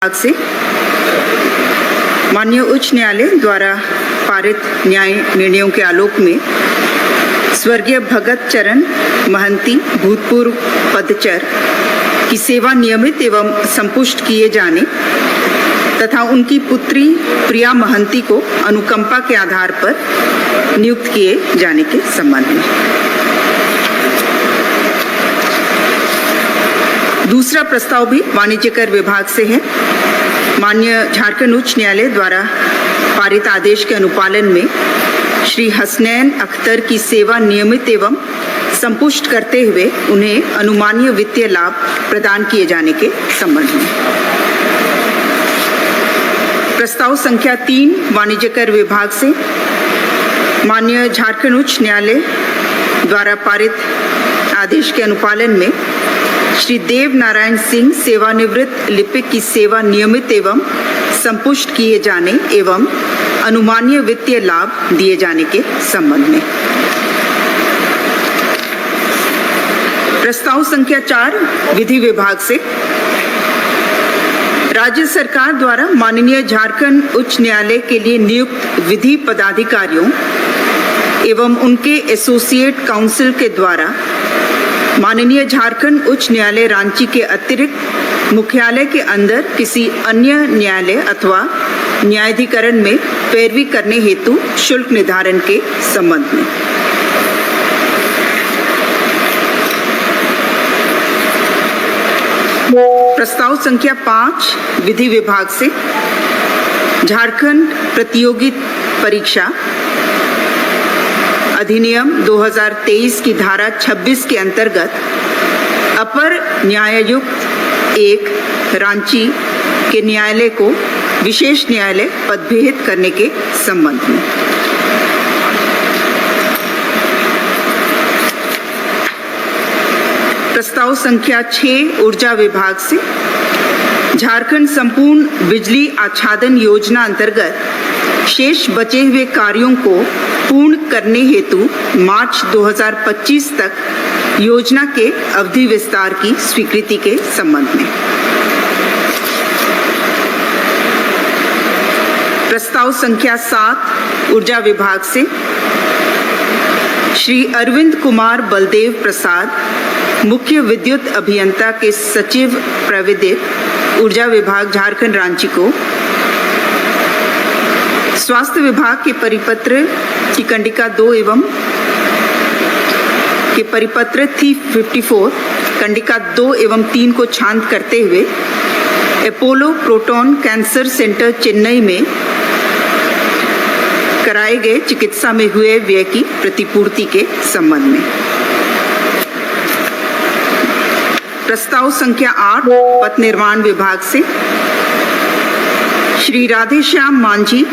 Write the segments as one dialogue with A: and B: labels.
A: से माननीय उच्च न्यायालय द्वारा पारित न्याय निर्णयों के आलोक में स्वर्गीय भगत चरण महंती भूतपूर्व पदचर की सेवा नियमित एवं संपुष्ट किए जाने तथा उनकी पुत्री प्रिया महंती को अनुकंपा के आधार पर नियुक्त किए जाने के संबंध में। दूसरा प्रस्ताव भी वाणिज्य कर विभाग से है। माननीय झारखंड उच्च न्यायालय द्वारा पारित आदेश के अनुपालन में श्री हसनैन अख्तर की सेवा नियमित एवं संपुष्ट करते हुए उन्हें अनुमानीय वित्तीय लाभ प्रदान किए जाने के संबंध में। प्रस्ताव संख्या 3 वाणिज्य कर विभाग से माननीय झारखंड उच्च न्यायालय द्वारा पारित आदेश के अनुपालन में श्री देव नारायण सिंह सेवानिवृत्त लिपिक की सेवा नियमित एवं संपुष्ट किए जाने एवं अनुमानीय वित्तीय लाभ दिए जाने के संबंध में। प्रस्ताव संख्या 4 विधि विभाग से राज्य सरकार द्वारा माननीय झारखंड उच्च न्यायालय के लिए नियुक्त विधि पदाधिकारियों एवं उनके एसोसिएट काउंसिल के द्वारा माननीय झारखंड उच्च न्यायालय रांची के अतिरिक्त मुख्यालय के अंदर किसी अन्य न्यायालय अथवा न्यायाधिकरण में पैरवी करने हेतु शुल्क निर्धारण के संबंध में। प्रस्ताव संख्या 5 विधि विभाग से झारखंड प्रतियोगी परीक्षा अधिनियम 2023 की धारा 26 के अंतर्गत अपर न्यायायुक्त 1 रांची के न्यायालय को विशेष न्यायालय पदभेद करने के संबंध में। प्रस्ताव संख्या 6 ऊर्जा विभाग से झारखंड संपूर्ण बिजली आच्छादन योजना अंतर्गत शेष बचे हुए कार्यों को पूर्ण करने हेतु मार्च 2025 तक योजना के अवधि विस्तार की स्वीकृति के संबंध में। प्रस्ताव संख्या 7 ऊर्जा विभाग से श्री अरविंद कुमार बलदेव प्रसाद मुख्य विद्युत अभियंता के सचिव प्रविधिक ऊर्जा विभाग झारखंड रांची को स्वास्थ्य विभाग के परिपत्र की कंडिका 2 एवं के परिपत्र 354 कंडिका 2 एवं 3 को शांत करते हुए Apollo proton cancer centre Chennai में कराए गए चिकित्सा में हुए व्यय की प्रतिपूर्ति के संबंध में। प्रस्ताव संख्या 8 पथ निर्माण विभाग से श्री राधेश्याम मांझी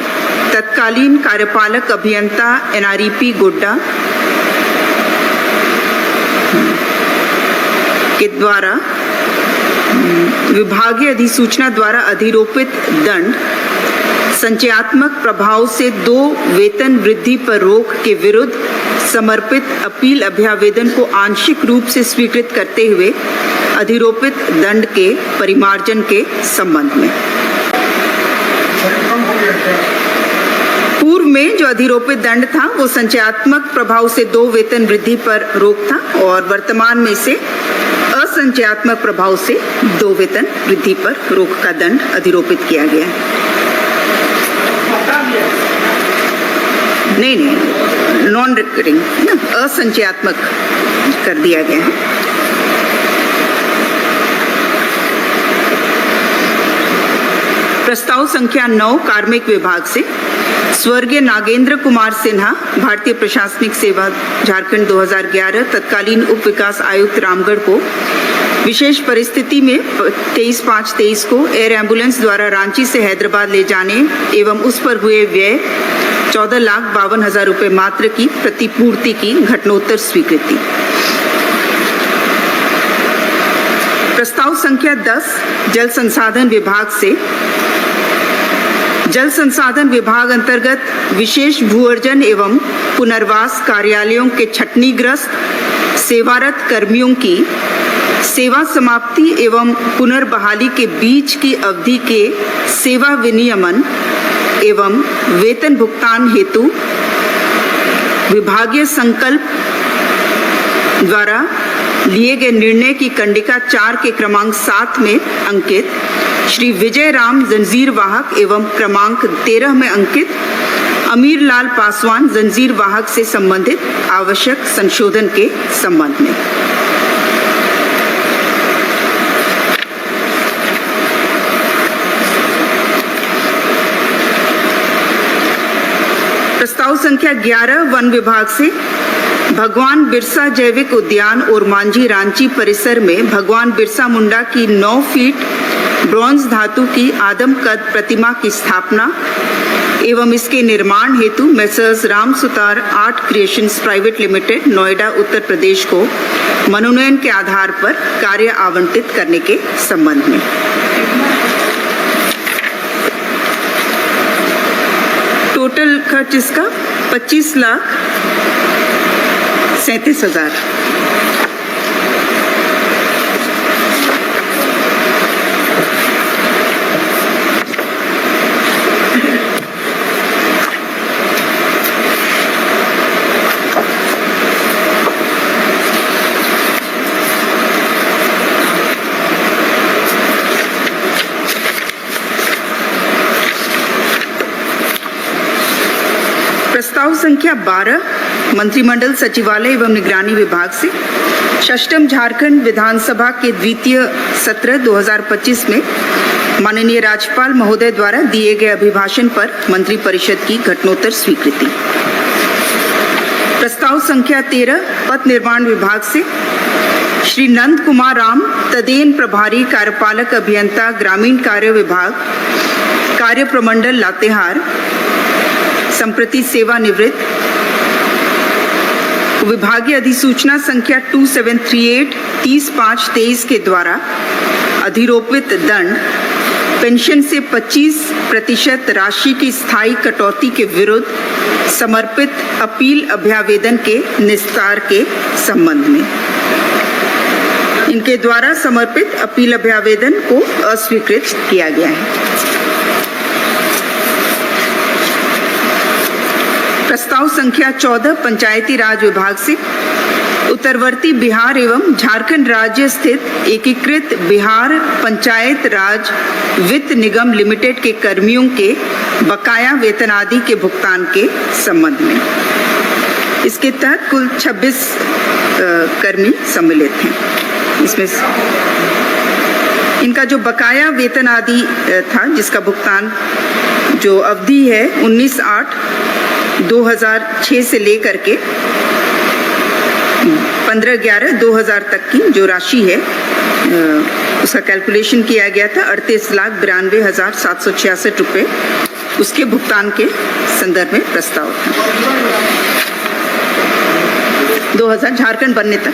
A: तत्कालीन कार्यपालक अभियंता एनआरईपी गोड्डा के द्वारा विभागीय अधिसूचना द्वारा अधिरोपित दंड संचयात्मक प्रभाव से 2 वेतन वृद्धि पर रोक के विरुद्ध समर्पित अपील अभ्यावेदन को आंशिक रूप से स्वीकृत करते हुए अधिरोपित दंड के परिमार्जन के संबंध में। पूर्व में जो अधिरोपित दंड था वो संचयात्मक प्रभाव से 2 वेतन वृद्धि पर रोक था और वर्तमान में से असंचयात्मक प्रभाव से 2 वेतन वृद्धि पर रोक का दंड अधिरोपित किया गया है। नहीं नॉन रिकरिंग है ना, असंचयात्मक कर दिया गया है। प्रस्ताव संख्या 9 कार्मिक विभाग से स्वर्गीय नागेंद्र कुमार सिन्हा भारतीय प्रशासनिक सेवा झारखंड 2011 तत्कालीन उप विकास आयुक्त रामगढ़ को विशेष परिस्थिति में 23/5/23 को एयर एम्बुलेंस द्वारा रांची से हैदराबाद ले जाने एवं उस पर हुए व्यय 14,52,000 रुपये मात्र की प्रतिपूर्ति की घटनोत्तर स्वीकृति। प्रस्ताव संख्या 10 जल संसाधन विभाग से जल संसाधन विभाग अंतर्गत विशेष भूअर्जन एवं पुनर्वास कार्यालयों के छटनीग्रस्त सेवारत कर्मियों की सेवा समाप्ति एवं पुनर्बहाली के बीच की अवधि के सेवा विनियमन एवं वेतन भुगतान हेतु विभागीय संकल्प द्वारा लिए गए निर्णय की कंडिका 4 के क्रमांक 7 में अंकित श्री विजय राम जंजीर वाहक एवं क्रमांक 13 में अंकित अमीर लाल पासवान जंजीर वाहक से संबंधित आवश्यक संशोधन के संबंध में। प्रस्ताव संख्या 11 वन विभाग से भगवान बिरसा जैविक उद्यान और मांझी रांची परिसर में भगवान बिरसा मुंडा की 9 फीट ब्रॉन्ज धातु की आदमकद प्रतिमा की स्थापना एवं इसके निर्माण हेतु messrs Ram Sutar art creations private limited Noida Uttar Pradesh को मनोनयन के आधार पर कार्य आवंटित करने के संबंध में। टोटल खर्च इसका 25,37,000। प्रस्ताव संख्या 12 मंत्रिमंडल सचिवालय एवं निगरानी विभाग से षष्ठम झारखंड विधानसभा के द्वितीय सत्र 2025 में माननीय राज्यपाल महोदय द्वारा दिए गए अभिभाषण पर मंत्रिपरिषद की घटनोत्तर स्वीकृति। प्रस्ताव संख्या 13 पथ निर्माण विभाग से श्री नंद कुमार राम तदेन प्रभारी कार्यपालक अभियंता ग्रामीण कार्य विभाग कार्य प्रमंडल लातेहार संप्रति सेवानिवृत्त विभागीय अधिसूचना संख्या 2738 30/5/23 के द्वारा अधिरोपित दंड पेंशन से 25% राशि की स्थायी कटौती के विरुद्ध समर्पित अपील अभ्यावेदन के निस्तार के संबंध में। इनके द्वारा समर्पित अपील अभ्यावेदन को अस्वीकृत किया गया है। प्रस्ताव संख्या 14 पंचायती राज विभाग से उत्तरवर्ती बिहार एवं झारखंड राज्य स्थित एकीकृत बिहार पंचायत राज वित्त निगम लिमिटेड के कर्मियों के बकाया वेतन आदि के भुगतान के संबंध में। इसके तहत कुल 26 कर्मी सम्मिलित हैं। इसमें इनका जो बकाया वेतन आदि था जिसका भुगतान जो अवधि है 19/8/2006 से लेकर के 15/11/2000 तक की जो राशि है उसका कैलकुलेशन किया गया था 38,92,766 रुपये उसके भुगतान के संदर्भ में प्रस्ताव था 2000 झारखंड बनने तक।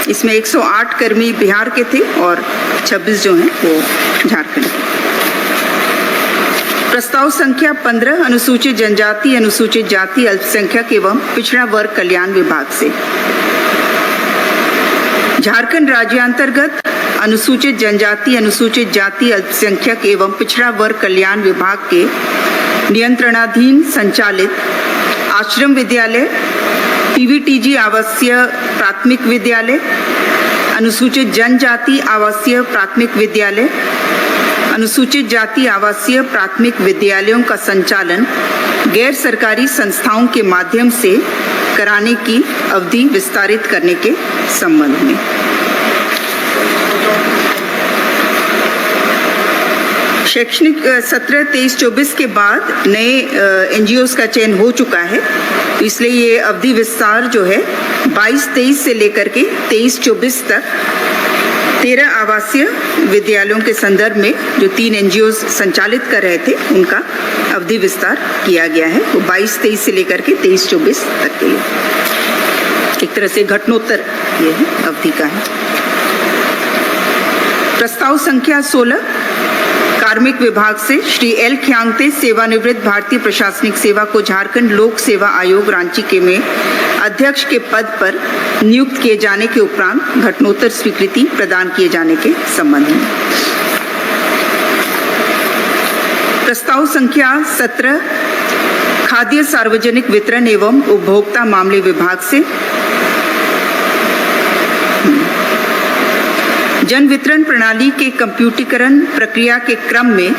A: इसमें 108 कर्मी बिहार के थे और 26 जो हैं वो झारखंड के। प्रस्ताव संख्या 15 अनुसूचित जनजाति अनुसूचित जाति अल्पसंख्यक एवं पिछड़ा वर्ग कल्याण विभाग से झारखंड राज्यांतर्गत अनुसूचित जनजाति अनुसूचित जाति अल्पसंख्यक एवं पिछड़ा वर्ग कल्याण विभाग के नियंत्रणाधीन संचालित आश्रम विद्यालय पीवीटीजी आवासीय प्राथमिक विद्यालय अनुसूचित जनजाति आवासीय प्राथमिक विद्यालय अनुसूचित जाति आवासीय प्राथमिक विद्यालयों का संचालन गैर सरकारी संस्थाओं के माध्यम से कराने की अवधि विस्तारित करने के संबंध में। शैक्षणिक सत्र 23-24 के बाद नए एनजीओस का चयन हो चुका है, तो इसलिए ये अवधि विस्तार जो है 22-23 से लेकर के 23-24 तक 13 आवासीय विद्यालयों के संदर्भ में जो 3 एनजीओस संचालित कर रहे थे उनका अवधि विस्तार किया गया है। वो 22-23 से लेकर के 23-24 तक के लिए एक तरह से घटनोत्तर ये है अवधि का है। प्रस्ताव संख्या 16 कार्मिक विभाग से श्री एल ख्यांगते सेवानिवृत्त भारतीय प्रशासनिक सेवा को झारखंड लोक सेवा आयोग रांची के में अध्यक्ष के पद पर नियुक्त किए जाने के उपरांत घटनोत्तर स्वीकृति प्रदान किए जाने के संबंध में। प्रस्ताव संख्या 17 खाद्य सार्वजनिक वितरण एवं उपभोक्ता मामले विभाग से जन वितरण प्रणाली के कंप्यूटरीकरण प्रक्रिया के क्रम में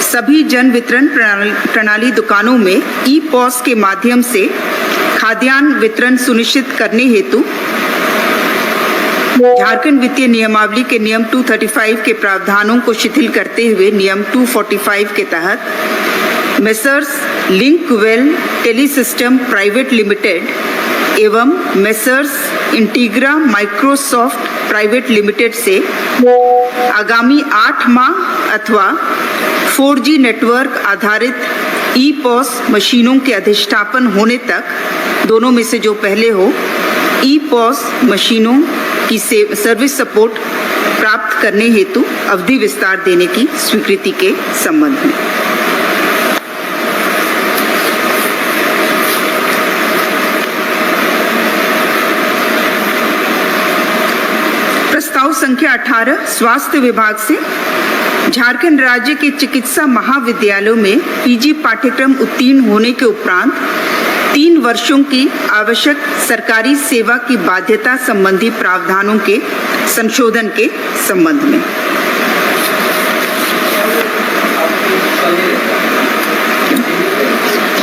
A: सभी जन वितरण प्रणाली दुकानों में ई-पॉस के माध्यम से खाद्यान्न वितरण सुनिश्चित करने हेतु झारखंड वित्तीय नियमावली के नियम 235 के प्रावधानों को शिथिल करते हुए नियम 245 के तहत मेसर्स लिंकवेल टेलीसिस्टम प्राइवेट लिमिटेड एवं मेसर्स इंटीग्रा माइक्रोसॉफ्ट प्राइवेट लिमिटेड से आगामी 8 माह अथवा 4G नेटवर्क आधारित ई-पॉस मशीनों के अधिष्ठापन होने तक दोनों में से जो पहले हो ई-पॉस मशीनों की सर्विस सपोर्ट प्राप्त करने हेतु अवधि विस्तार देने की स्वीकृति के संबंध में। प्रस्ताव संख्या 18 स्वास्थ्य विभाग से झारखंड राज्य के चिकित्सा महाविद्यालयों में पीजी पाठ्यक्रम उत्तीर्ण होने के उपरांत 3 वर्षों की आवश्यक सरकारी सेवा की बाध्यता संबंधी प्रावधानों के संशोधन के संबंध में।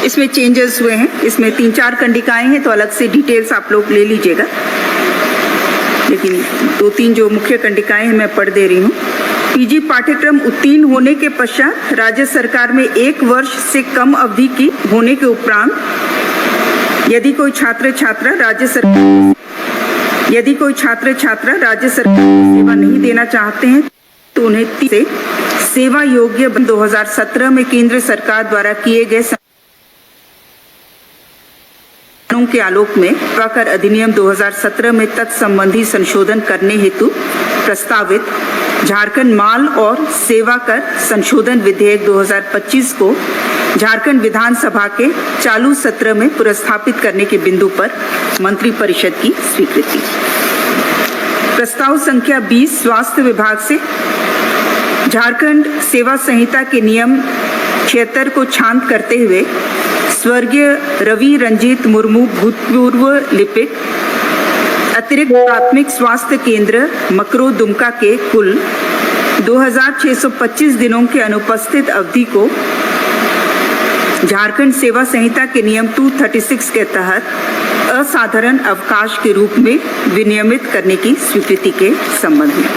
A: इसमें चेंजेस हुए हैं, इसमें 3-4 कंडिकाएं हैं तो अलग से डिटेल्स आप लोग ले लीजिएगा, लेकिन 2-3 जो मुख्य कंडिकाएं हैं मैं पढ़ दे रही हूँ। पीजी पाठ्यक्रम उत्तीर्ण होने के पश्चात राज्य सरकार में 1 वर्ष से कम अवधि की होने के उपरांत यदि कोई छात्र छात्रा राज्य सरकार को सेवा नहीं देना चाहते हैं तो उन्हें से सेवा योग्य 2017 में केंद्र सरकार द्वारा किए गए के आलोक में कर अधिनियम 2017 में तत्संबंधी संशोधन करने हेतु प्रस्तावित झारखंड माल और सेवा कर संशोधन विधेयक 2025 को झारखंड विधानसभा के चालू सत्र में पुरस्थापित करने के बिंदु पर मंत्रिपरिषद की स्वीकृति। प्रस्ताव संख्या 20 स्वास्थ्य विभाग से झारखंड सेवा संहिता के नियम 76 को शांत करते हुए स्वर्गीय रवि रंजीत मुर्मू भूतपूर्व लिपिक अतिरिक्त प्राथमिक स्वास्थ्य केंद्र मकरो दुमका के कुल 2625 दिनों के अनुपस्थित अवधि को झारखंड सेवा संहिता के नियम 236 के तहत असाधारण अवकाश के रूप में विनियमित करने की स्वीकृति के संबंध में।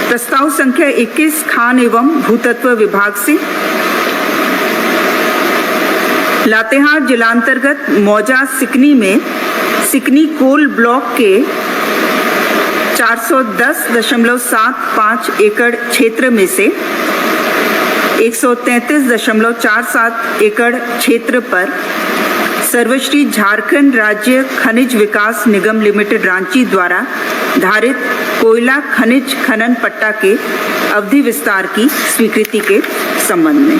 A: प्रस्ताव संख्या 21 खान एवं भूतत्व विभाग से लातेहार जिलांतर्गत मौजा सिकनी में सिकनी कोल ब्लॉक के 410.75 एकड़ क्षेत्र में से 133.47 एकड़ क्षेत्र पर सर्वश्री झारखंड राज्य खनिज विकास निगम लिमिटेड रांची द्वारा धारित कोयला खनिज खनन पट्टा के अवधि विस्तार की स्वीकृति के संबंध में।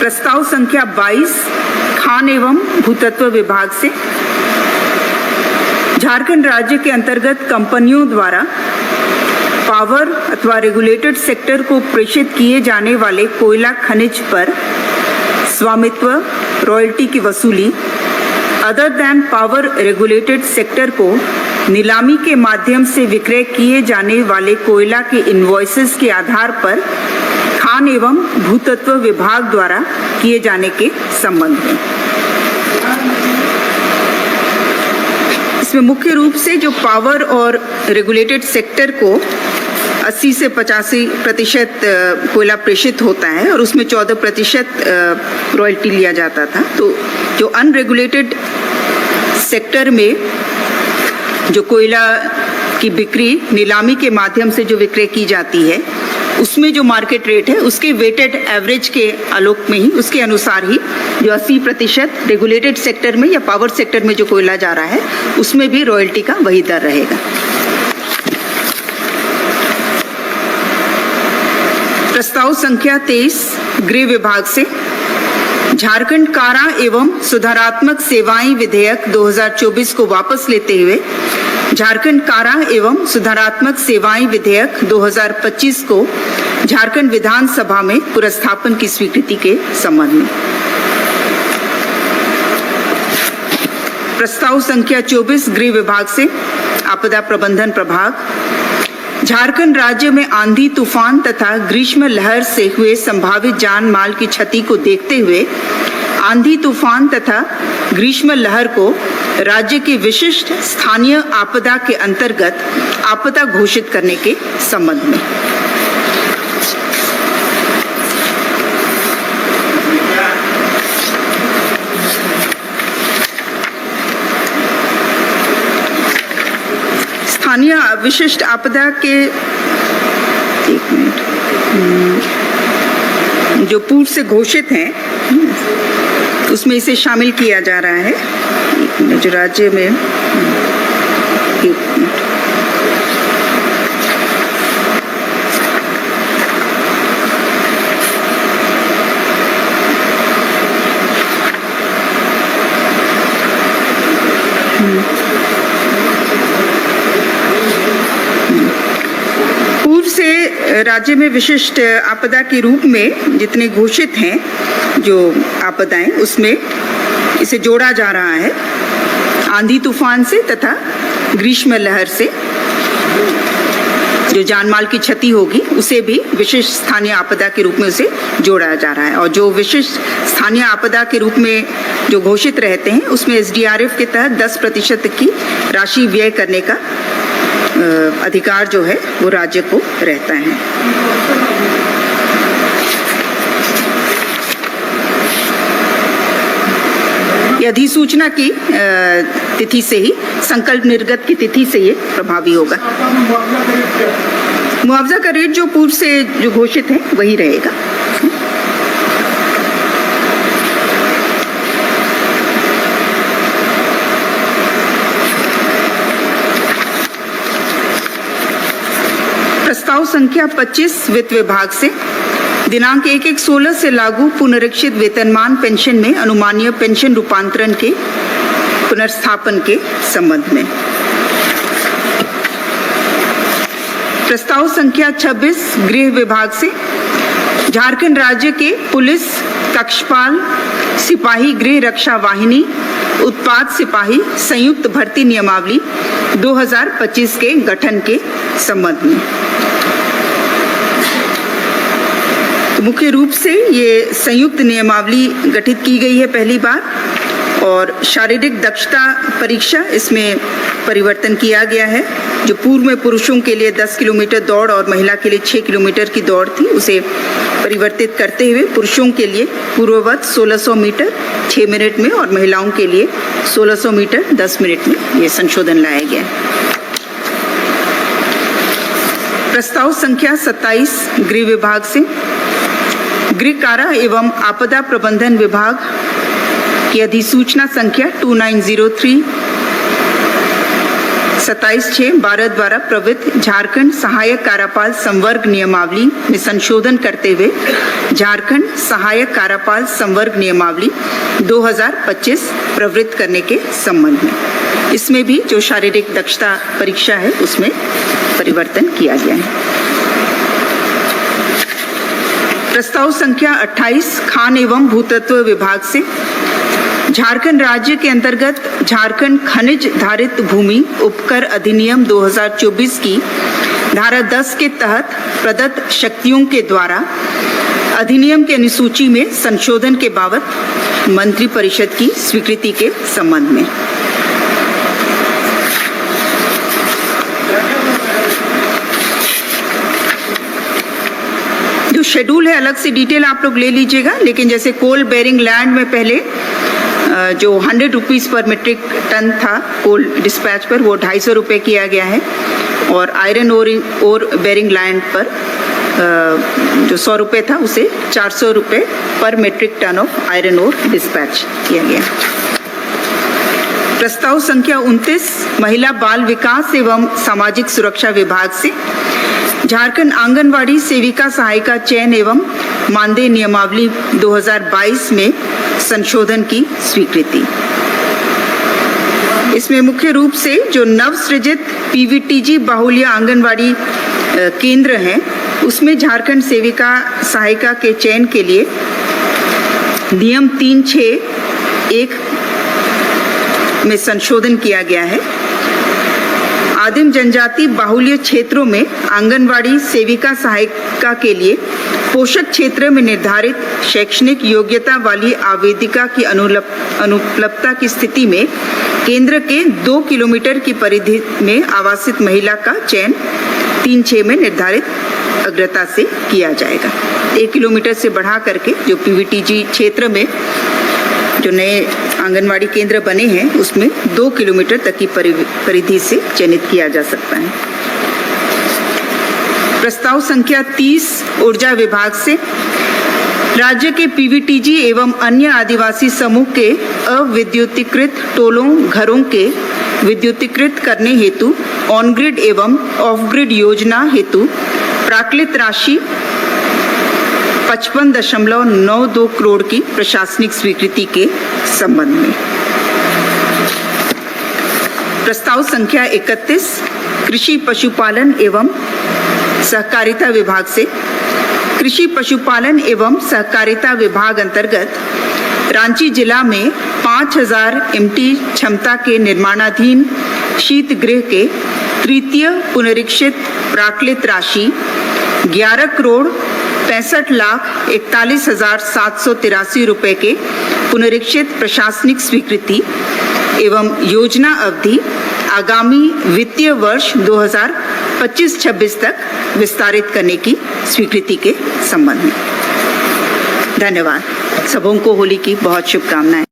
A: प्रस्ताव संख्या 22 खान एवं भूतत्व विभाग से झारखंड राज्य के अंतर्गत कंपनियों द्वारा पावर अथवा रेगुलेटेड सेक्टर को प्रेषित किए जाने वाले कोयला खनिज पर स्वामित्व रॉयल्टी की वसूली other than power regulated sector को नीलामी के माध्यम से विक्रय किए जाने वाले कोयला के इनवॉइसेस के आधार पर खान एवं भूतत्व विभाग द्वारा किए जाने के संबंध में। इसमें मुख्य रूप से जो पावर और रेगुलेटेड सेक्टर को 80 से 85% कोयला प्रेषित होता है और उसमें 14% रॉयल्टी लिया जाता था। तो जो अनरेगुलेटेड सेक्टर में जो कोयला की बिक्री नीलामी के माध्यम से जो विक्रय की जाती है उसमें जो मार्केट रेट है उसके वेटेड एवरेज के आलोक में ही उसके अनुसार ही जो 80% रेगुलेटेड सेक्टर में या पावर सेक्टर में जो कोयला जा रहा है उसमें भी रॉयल्टी का वही दर रहेगा। प्रस्ताव संख्या 23 गृह विभाग से झारखंड कारा एवं सुधारात्मक सेवाएं विधेयक 2024 को वापस लेते हुए झारखंड कारा एवं सुधारात्मक सेवाएं विधेयक 2025 को झारखंड विधानसभा में पुरस्थापन की स्वीकृति के संबंध में। प्रस्ताव संख्या 24 गृह विभाग से आपदा प्रबंधन प्रभाग झारखंड राज्य में आंधी तूफान तथा ग्रीष्म लहर से हुए संभावित जान माल की क्षति को देखते हुए आंधी तूफान तथा ग्रीष्म लहर को राज्य की विशिष्ट स्थानीय आपदा के अंतर्गत आपदा घोषित करने के संबंध में। स्थानीय विशिष्ट आपदा के एक मिनट जो पूर्व से घोषित हैं उसमें इसे शामिल किया जा रहा है। एक मिनट जो राज्य में राज्य में विशिष्ट आपदा के रूप में जितने घोषित हैं जो आपदाएं उसमें इसे जोड़ा जा रहा है आंधी तूफान से तथा ग्रीष्म लहर से जो जानमाल की क्षति होगी उसे भी विशिष्ट स्थानीय आपदा के रूप में उसे जोड़ा जा रहा है। और जो विशिष्ट स्थानीय आपदा के रूप में जो घोषित रहते हैं उसमें एसडीआरएफ के तहत 10% की राशि व्यय करने का अधिकार जो है वो राज्य को रहता है। अधिसूचना की तिथि से ही संकल्प निर्गत की तिथि से ये प्रभावी होगा। मुआवजा का रेट जो पूर्व से जो घोषित है वही रहेगा। प्रस्ताव संख्या 25 वित्त विभाग से दिनांक 1/1/16 से लागू पुनरीक्षित वेतनमान पेंशन में अनुमानीय पेंशन रूपांतरण के पुनर्स्थापन के संबंध में। प्रस्ताव संख्या 26 गृह विभाग से झारखंड राज्य के पुलिस कक्षपाल सिपाही गृह रक्षा वाहिनी उत्पाद सिपाही संयुक्त भर्ती नियमावली 2025 के गठन के संबंध में। मुख्य रूप से ये संयुक्त नियमावली गठित की गई है पहली बार और शारीरिक दक्षता परीक्षा इसमें परिवर्तन किया गया है। जो पूर्व में पुरुषों के लिए 10 किलोमीटर दौड़ और महिला के लिए 6 किलोमीटर की दौड़ थी उसे परिवर्तित करते हुए पुरुषों के लिए पूर्ववत 1600 मीटर 6 मिनट में और महिलाओं के लिए 1600 मीटर 10 मिनट में ये संशोधन लाया गया है। प्रस्ताव संख्या 27 गृह विभाग से गृह कारा एवं आपदा प्रबंधन विभाग की अधिसूचना संख्या 2903 27/6/12 द्वारा प्रवृत्त झारखंड सहायक कारापाल संवर्ग नियमावली में संशोधन करते हुए झारखंड सहायक कारापाल संवर्ग नियमावली 2025 प्रवृत्त करने के संबंध में। इसमें भी जो शारीरिक दक्षता परीक्षा है उसमें परिवर्तन किया गया है। प्रस्ताव संख्या 28 खान एवं भूतत्व विभाग से झारखंड राज्य के अंतर्गत झारखंड खनिज धारित भूमि उपकर अधिनियम 2024 की धारा 10 के तहत प्रदत्त शक्तियों के द्वारा अधिनियम के अनुसूची में संशोधन के बाबत मंत्रिपरिषद की स्वीकृति के संबंध में। जो शेड्यूल है अलग से डिटेल आप लोग ले लीजिएगा, लेकिन जैसे कोल बेरिंग लैंड में पहले जो 100 रुपीज़ पर मीट्रिक टन था कोल डिस्पैच पर वो 250 रुपये किया गया है और आयरन ओर बेरिंग लैंड पर जो 100 रुपये था उसे 400 रुपये पर metric tonne of iron ore dispatch किया गया। प्रस्ताव संख्या 29 महिला बाल विकास एवं सामाजिक सुरक्षा विभाग से झारखंड आंगनवाड़ी सेविका सहायिका चयन एवं मानदेय नियमावली 2022 में संशोधन की स्वीकृति। इसमें मुख्य रूप से जो नवसृजित पीवीटीजी बाहुल्य आंगनवाड़ी केंद्र हैं, उसमें झारखंड सेविका सहायिका के चयन के लिए नियम 361 में संशोधन किया गया है। आदिम जनजाति बाहुल्य क्षेत्रों में आंगनवाड़ी सेविका सहायिका के लिए पोषक क्षेत्र में निर्धारित शैक्षणिक योग्यता वाली आवेदिका की अनुपलब्धता की स्थिति में केंद्र के 2 किलोमीटर की परिधि में आवासित महिला का चयन 3-6 में निर्धारित अग्रता से किया जाएगा। 1 किलोमीटर से बढ़ा करके जो पीवीटीजी क्षेत्र में जो नए आंगनवाड़ी केंद्र बने हैं, उसमें 2 किलोमीटर तक की परिधि से चयनित किया जा सकता है। प्रस्ताव संख्या 30 ऊर्जा विभाग से राज्य के पीवीटीजी एवं अन्य आदिवासी समूह के अविद्युतीकृत टोलों घरों के विद्युतीकृत करने हेतु ऑन ग्रिड एवं ऑफ ग्रिड योजना हेतु प्राक्कृत राशि 55.92 करोड़ की प्रशासनिक स्वीकृति के संबंध में। प्रस्ताव संख्या 31 कृषि पशुपालन एवं सहकारिता विभाग से कृषि पशुपालन एवं सहकारिता विभाग अंतर्गत रांची जिला में 5000 MT क्षमता के निर्माणाधीन शीत गृह के तृतीय पुनरीक्षित प्राक्कृत राशि 11,65,41,783 रुपए के पुनरीक्षित प्रशासनिक स्वीकृति एवं योजना अवधि आगामी वित्तीय वर्ष 2025-26 तक विस्तारित करने की स्वीकृति के संबंध में। धन्यवाद। सबों को होली की बहुत शुभकामनाएं।